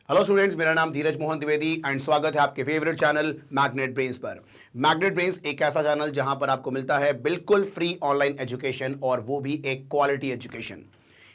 Hello students, मेरा नाम धीरज Mohan Dwivedi and स्वागत है आपके फेवरेट चैनल मैग्नेट ब्रेन्स पर। मैग्नेट ब्रेन्स एक ऐसा चैनल जहां पर आपको मिलता है बिल्कुल फ्री ऑनलाइन एजुकेशन और वो भी एक क्वालिटी एजुकेशन,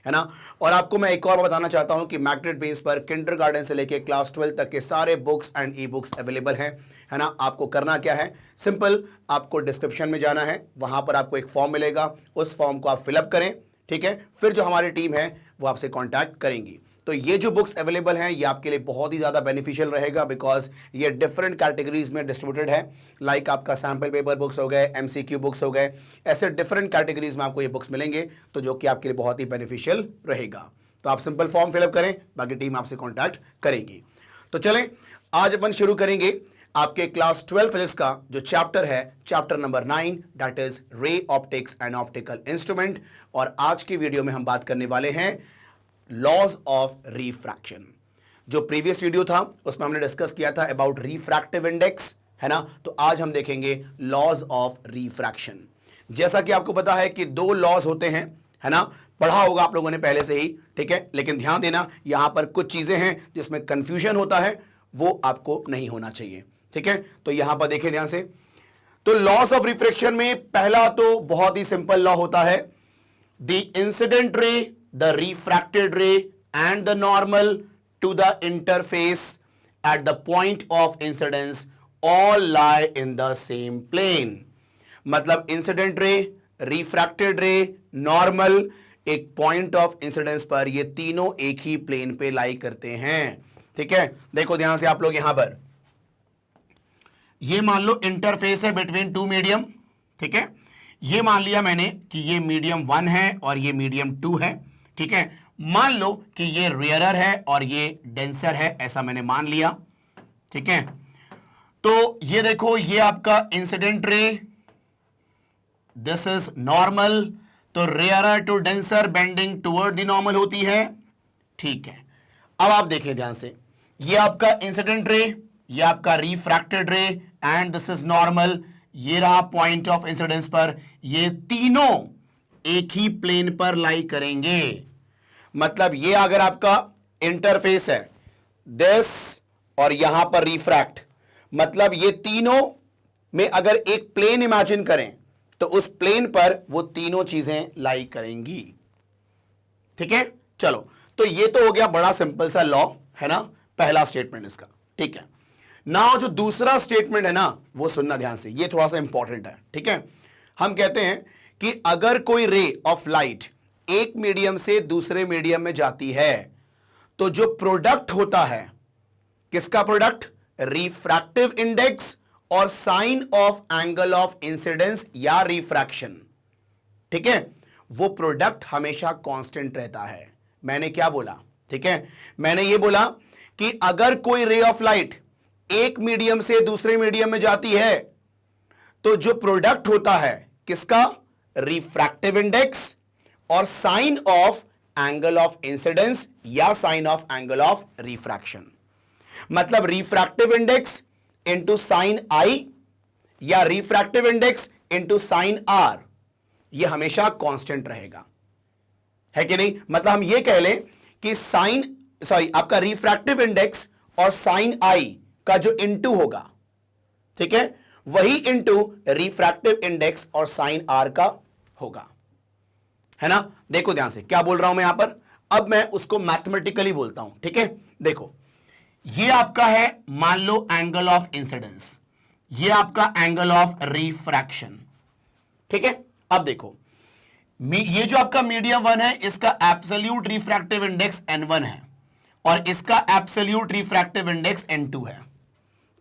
है ना। और आपको मैं एक और बताना चाहता हूं कि मैग्नेट ब्रेन्स पर किंडरगार्टन से लेकर क्लास 12 तक के सारे books and e books available हैं, है ना। आपको करना क्या है, सिंपल, आपको डिस्क्रिप्शन में जाना है, वहां पर आपको एक फॉर्म मिलेगा, उस फॉर्म को आप फिलअप करें, ठीक है। फिर जो हमारी टीम है वो आपसे कॉन्टैक्ट करेंगी। तो ये जो बुक्स अवेलेबल हैं ये आपके लिए बहुत ही ज़्यादा बेनिफिशियल रहेगा, बिकॉज ये डिफरेंट कैटेगरीज में डिस्ट्रीब्यूटेड है। लाइक आपका सैम्पल पेपर बुक्स हो गए, एमसीक्यू बुक्स हो गए, ऐसे डिफरेंट कैटेगरीज में आपको ये बुक्स मिलेंगे, तो जो कि आपके लिए बहुत ही बेनिफिशियल रहेगा। तो आप सिंपल फॉर्म फिलअप करें, बाकी टीम आपसे कॉन्टैक्ट करेगी। तो चलें, आज अपन शुरू करेंगे आपके क्लास 12 फिजिक्स का जो चैप्टर है, chapter number 9, that is ray optics and optical instrument. और आज की वीडियो में हम बात करने वाले हैं लॉज ऑफ रिफ्रैक्शन। जो प्रीवियस वीडियो था उसमें हमने डिस्कस किया था अबाउट रिफ्रैक्टिव इंडेक्स, है ना। तो आज हम देखेंगे लॉज ऑफ रिफ्रैक्शन। जैसा कि आपको पता है कि दो लॉज होते हैं, है ना, पढ़ा होगा आप लोगों ने पहले से ही, ठीक है। लेकिन ध्यान देना, यहां पर कुछ चीजें हैं जिसमें कंफ्यूजन होता है, वो आपको नहीं होना चाहिए, ठीक है। तो यहां पर देखें ध्यान से। तो लॉस ऑफ रिफ्रैक्शन में पहला तो बहुत ही सिंपल लॉ होता है, the incident ray, the refracted ray and the normal to the interface at the point of incidence all lie in the same plane। मतलब इंसिडेंट रे, रिफ्रैक्टेड रे, normal, एक point of incidence पर ये तीनों एक ही plane पे लाई करते हैं, ठीक है। देखो ध्यान से आप लोग, यहां पर ये मान लो इंटरफेस है बिटवीन टू मीडियम, ठीक है। ये मान लिया मैंने कि ये मीडियम 1 है और ये मीडियम 2 है, ठीक है। मान लो कि ये रेयरर है और ये डेंसर है, ऐसा मैंने मान लिया, ठीक है। तो ये देखो, ये आपका incident ray, this is normal. तो rarer to denser bending toward the normal होती है, ठीक है। अब आप देखें ध्यान से, ये आपका इंसिडेंट रे, ये आपका रिफ्रैक्टेड रे एंड दिस इज नॉर्मल। ये रहा पॉइंट ऑफ इंसिडेंस पर, ये तीनों एक ही प्लेन पर लाई करेंगे। मतलब ये अगर आपका इंटरफेस है दिस और यहां पर रिफ्रैक्ट, मतलब ये तीनों में अगर एक प्लेन इमेजिन करें तो उस प्लेन पर वो तीनों चीजें लाई करेंगी, ठीक है। चलो, तो ये तो हो गया बड़ा सिंपल सा लॉ, है ना, पहला स्टेटमेंट इसका, ठीक है। नाउ जो दूसरा स्टेटमेंट है ना, वो सुनना ध्यान से, ये थोड़ा सा इंपॉर्टेंट है, ठीक है। हम कहते हैं कि अगर कोई रे ऑफ लाइट एक मीडियम से दूसरे मीडियम में जाती है तो जो प्रोडक्ट होता है, किसका प्रोडक्ट, रिफ्रैक्टिव इंडेक्स और sine of angle of incidence या रिफ्रैक्शन, ठीक है, वो प्रोडक्ट हमेशा कांस्टेंट रहता है। मैंने क्या बोला, ठीक है, मैंने ये बोला कि अगर कोई रे ऑफ लाइट एक मीडियम से दूसरे मीडियम में जाती है तो जो प्रोडक्ट होता है किसका, रिफ्रैक्टिव इंडेक्स और sine of angle of incidence या sine of angle of refraction. मतलब refractive index into sine I या refractive index into sine R, यह हमेशा कांस्टेंट रहेगा, है कि नहीं। मतलब हम यह कह लें कि आपका रिफ्रैक्टिव इंडेक्स और साइन आई का जो इंटू होगा, ठीक है, वही इंटू रिफ्रैक्टिव इंडेक्स और साइन आर का होगा, है ना। देखो ध्यान से क्या बोल रहा हूं मैं यहां पर, अब मैं उसको मैथमेटिकली बोलता हूं, ठीक है। देखो, ये आपका है मान लो एंगल ऑफ इंसिडेंस, ये आपका एंगल ऑफ रिफ्रैक्शन, ठीक है। अब देखो, ये जो आपका मीडियम 1 है, इसका एब्सोल्यूट रिफ्रैक्टिव इंडेक्स n1 है और इसका एब्सोल्यूट रिफ्रैक्टिव इंडेक्स n2 है।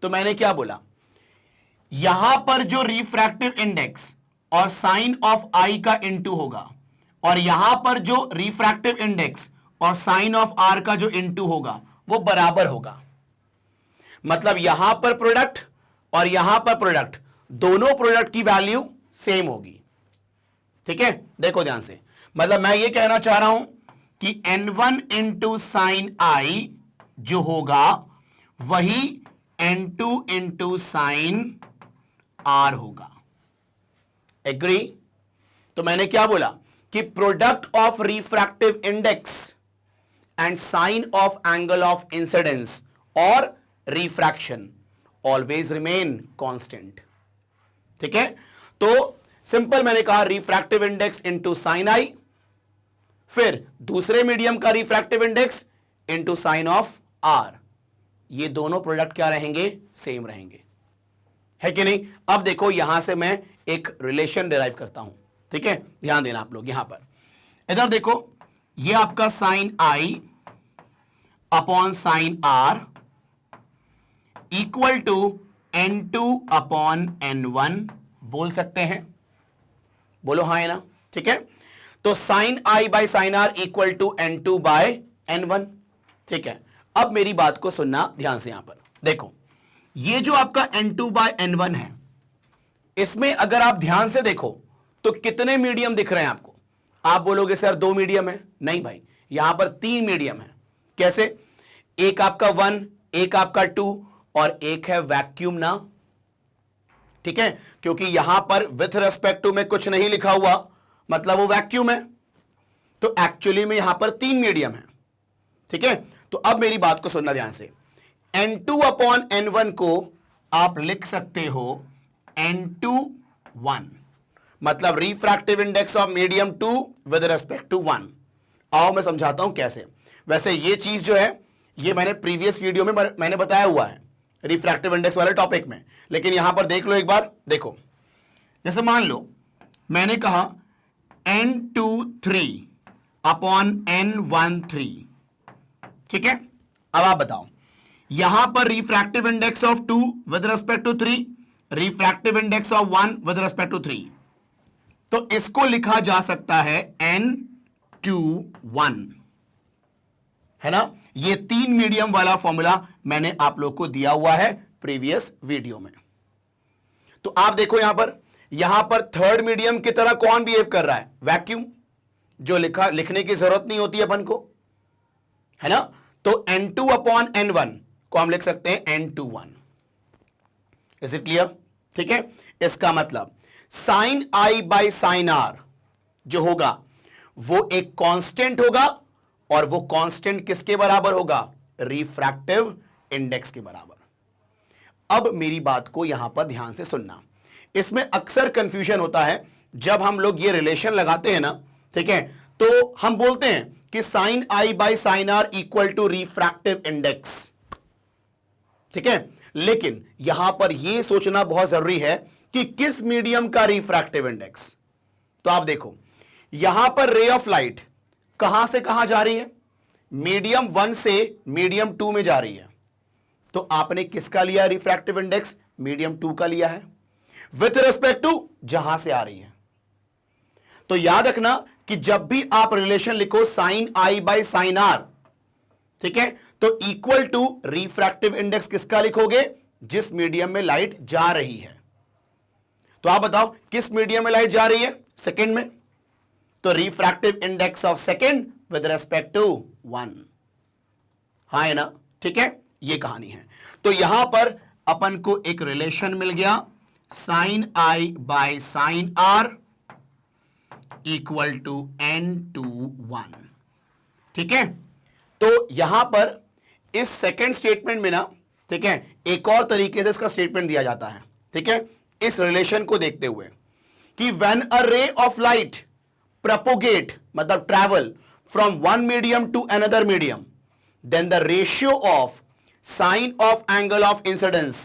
तो मैंने क्या बोला, यहां पर जो रिफ्रैक्टिव इंडेक्स और साइन ऑफ आई का इंटू होगा और यहां पर जो रिफ्रैक्टिव इंडेक्स और साइन ऑफ आर का जो इंटू होगा वो बराबर होगा। मतलब यहां पर प्रोडक्ट और यहां पर प्रोडक्ट, दोनों प्रोडक्ट की वैल्यू सेम होगी, ठीक है। देखो ध्यान से, मतलब मैं ये कहना चाह रहा हूं कि n1 इंटू साइन आई जो होगा वही n2 इंटू साइन आर होगा। एग्री। तो मैंने क्या बोला कि product of refractive index and sine of angle of incidence or refraction always remain constant. ठीक है, तो सिंपल मैंने कहा refractive index into sine i, फिर दूसरे मीडियम का refractive index into sine of r, ये दोनों प्रोडक्ट क्या रहेंगे, सेम रहेंगे, है कि नहीं। अब देखो यहां से मैं एक रिलेशन डिराइव करता हूं, ठीक है, ध्यान देना आप लोग। यहां पर इधर देखो, ये आपका sine i upon sine r equal to N2 upon N1 बोल सकते हैं, बोलो हाँ है ना, ठीक है। तो sine i by sine r equal to N2 by N1, ठीक है। अब मेरी बात को सुनना ध्यान से, यहां पर देखो, ये जो आपका N2 बाय N1 है, इसमें अगर आप ध्यान से देखो तो कितने मीडियम दिख रहे हैं आपको। आप बोलोगे सर 2 मीडियम है, नहीं भाई, यहां पर 3 मीडियम है। कैसे, एक आपका 1, एक आपका 2 और एक है वैक्यूम ना, ठीक है, क्योंकि यहां पर विथ रेस्पेक्ट टू में कुछ नहीं लिखा हुआ, मतलब वो वैक्यूम है। तो एक्चुअली में यहां पर 3 मीडियम है, ठीक है। तो अब मेरी बात को सुनना ध्यान से, N2 अपॉन N1 को आप लिख सकते हो N2 1, मतलब refractive index of medium 2 with respect to 1। आओ मैं समझाता हूं कैसे। वैसे ये चीज जो है ये मैंने प्रीवियस वीडियो में मैंने बताया हुआ है रिफ्रैक्टिव इंडेक्स वाले टॉपिक में, लेकिन यहां पर देख लो एक बार। देखो जैसे मान लो मैंने कहा N23 अपॉन N13, ठीक है। अब आप बताओ, यहां पर refractive index of 2 with respect to 3, refractive index of 1 with respect to 3, तो इसको लिखा जा सकता है N21, है ना। ये 3 मीडियम वाला फॉर्मूला मैंने आप लोग को दिया हुआ है प्रीवियस वीडियो में। तो आप देखो यहां पर थर्ड मीडियम की तरह कौन बिहेव कर रहा है, वैक्यूम, जो लिखने की जरूरत नहीं होती अपन को, है ना। तो N2 अपॉन N1 को हम लिख सकते हैं N21। इज इट क्लियर, ठीक है। इसका मतलब sine i by sine r जो होगा वो एक कांस्टेंट होगा, और वो कांस्टेंट किसके बराबर होगा, रिफ्रैक्टिव इंडेक्स के बराबर। अब मेरी बात को यहां पर ध्यान से सुनना, इसमें अक्सर कंफ्यूजन होता है जब हम लोग ये रिलेशन लगाते हैं ना, ठीक है, तो हम बोलते हैं कि sine i by sine r equal to refractive index, ठीक है। लेकिन यहां पर यह सोचना बहुत जरूरी है कि किस मीडियम का रिफ्रैक्टिव इंडेक्स। तो आप देखो यहां पर रे ऑफ लाइट कहां से कहां जा रही है, मीडियम 1 से मीडियम 2 में जा रही है, तो आपने किसका लिया रिफ्रैक्टिव इंडेक्स, मीडियम 2 का लिया है विथ रिस्पेक्ट टू जहां से आ रही है। तो याद रखना कि जब भी आप रिलेशन लिखो sine i by sine r, ठीक है, तो इक्वल टू रिफ्रैक्टिव इंडेक्स किसका लिखोगे, जिस मीडियम में लाइट जा रही है। तो आप बताओ किस मीडियम में लाइट जा रही है, सेकंड में, तो refractive index of second with respect to 1, हाँ है ना, ठीक है। ये कहानी है। तो यहां पर अपन को एक रिलेशन मिल गया, sine i by sine r equal to N21, ठीक है। तो यहां पर इस सेकंड स्टेटमेंट में ना, ठीक है, एक और तरीके से इसका स्टेटमेंट दिया जाता है, ठीक है, इस रिलेशन को देखते हुए कि when a ray of light propagate मतलब travel from one medium to another medium, then the ratio of sine of angle of incidence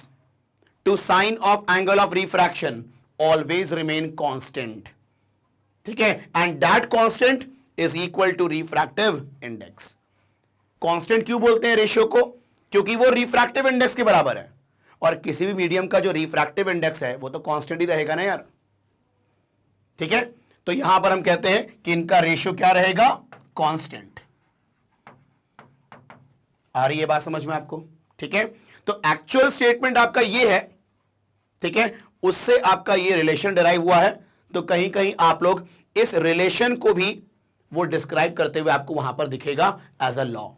to sine of angle of refraction always remain constant, ठीक है, and that constant is equal to refractive index। constant क्यों बोलते हैं ratio को, क्योंकि वो refractive index के बराबर है, और किसी भी मीडियम का जो रिफ्रैक्टिव इंडेक्स है वो तो कांस्टेंट ही रहेगा ना यार, ठीक है। तो यहां पर हम कहते हैं कि इनका रेशियो क्या रहेगा, कांस्टेंट। आ रही है बात समझ में आपको, ठीक है। तो एक्चुअल स्टेटमेंट आपका ये है, ठीक है, उससे आपका ये रिलेशन डिराइव हुआ है। तो कहीं कहीं आप लोग इस रिलेशन को भी वो डिस्क्राइब करते हुए आपको वहां पर दिखेगा as a law.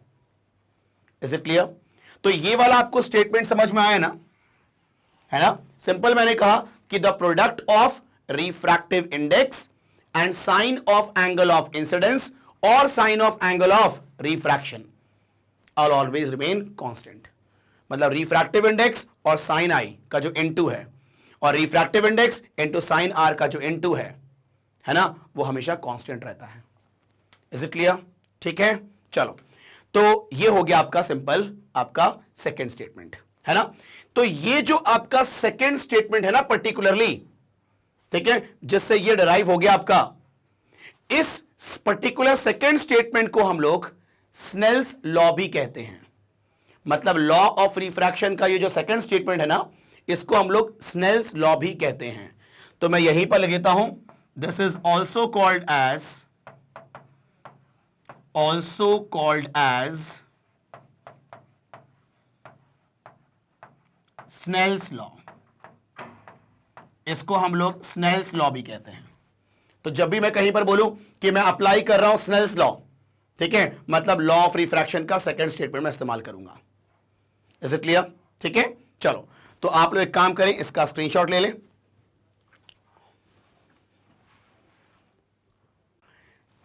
Is it clear. तो ये वाला आपको स्टेटमेंट समझ में आया ना, है ना। सिंपल मैंने कहा कि the product of refractive index and sine of angle of incidence और sine of angle of refraction are always remain constant. मतलब रिफ्रैक्टिव इंडेक्स और साइन आई का जो n2 है और refractive index into sine R का जो n2 है ना, वो हमेशा कांस्टेंट रहता है। Is it clear? ठीक है, चलो, तो ये हो गया आपका सिंपल आपका सेकेंड स्टेटमेंट, है ना। तो ये जो आपका सेकेंड स्टेटमेंट है ना पर्टिकुलरली, ठीक है, जिससे ये डिराइव हो गया आपका, इस पर्टिकुलर सेकेंड स्टेटमेंट को हम लोग स्नेल्स लॉ भी कहते हैं। मतलब लॉ ऑफ रिफ्रैक्शन का ये जो सेकेंड स्टेटमेंट है ना, इसको हम लोग स्नेल्स लॉ भी कहते हैं। तो मैं यहीं पर लिख देता हूं, this is also called as Snell's law. इसको हम लोग स्नेल्स लॉ भी कहते हैं। तो जब भी मैं कहीं पर बोलूं कि मैं अप्लाई कर रहा हूं स्नेल्स लॉ, ठीक है, मतलब लॉ ऑफ रिफ्रैक्शन का सेकेंड स्टेटमेंट मैं इस्तेमाल करूंगा। Is it clear? ठीक है, चलो, तो आप लोग एक काम करें, इसका स्क्रीनशॉट ले लें।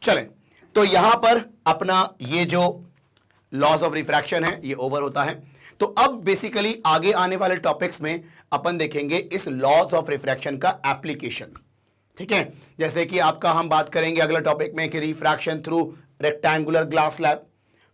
चलें, तो यहां पर अपना ये जो लॉज ऑफ रिफ्रैक्शन है ये ओवर होता है। तो अब बेसिकली आगे आने वाले टॉपिक्स में अपन देखेंगे इस लॉज ऑफ रिफ्रैक्शन का एप्लीकेशन। ठीक है, जैसे कि आपका हम बात करेंगे अगला टॉपिक में कि refraction through rectangular glass slab,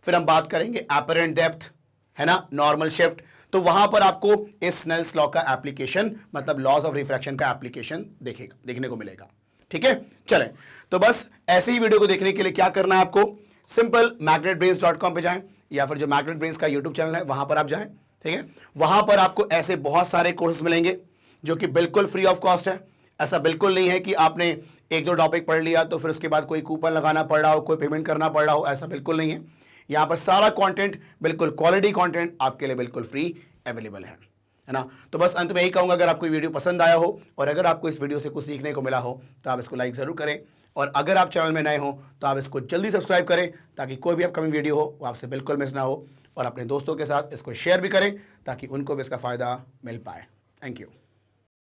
फिर हम बात करेंगे एपरेंट डेप्थ, है ना, नॉर्मल शिफ्ट। तो वहां पर आपको इस स्नेल्स लॉ का एप्लीकेशन, मतलब लॉज ऑफ रिफ्रैक्शन का एप्लीकेशन देखने को मिलेगा। ठीक है, चलें, तो बस ऐसे ही वीडियो को देखने के लिए क्या करना है आपको, सिंपल magnetbrains.com पे जाएं या फिर जो मैग्नेट ब्रेन्स का यूट्यूब चैनल है वहां पर आप जाएं। ठीक है, वहां पर आपको ऐसे बहुत सारे कोर्सेज मिलेंगे जो कि बिल्कुल फ्री ऑफ कॉस्ट है। ऐसा बिल्कुल नहीं है कि आपने एक दो टॉपिक पढ़ लिया तो फिर उसके बाद कोई कूपन लगाना पड़ रहा हो, कोई पेमेंट करना पड़ रहा हो, ऐसा बिल्कुल नहीं है। यहाँ पर सारा कंटेंट, बिल्कुल क्वालिटी कंटेंट आपके लिए बिल्कुल फ्री अवेलेबल है ना। तो बस अंत में यही कहूँगा, अगर आपको वीडियो पसंद आया हो और अगर आपको इस वीडियो से कुछ सीखने को मिला हो तो आप इसको लाइक ज़रूर करें, और अगर आप चैनल में नए हो तो आप इसको जल्दी सब्सक्राइब करें ताकि कोई भी अपकमिंग वीडियो हो वो आपसे बिल्कुल मिस ना हो, और अपने दोस्तों के साथ इसको शेयर भी करें ताकि उनको भी इसका फ़ायदा मिल पाए। Thank you.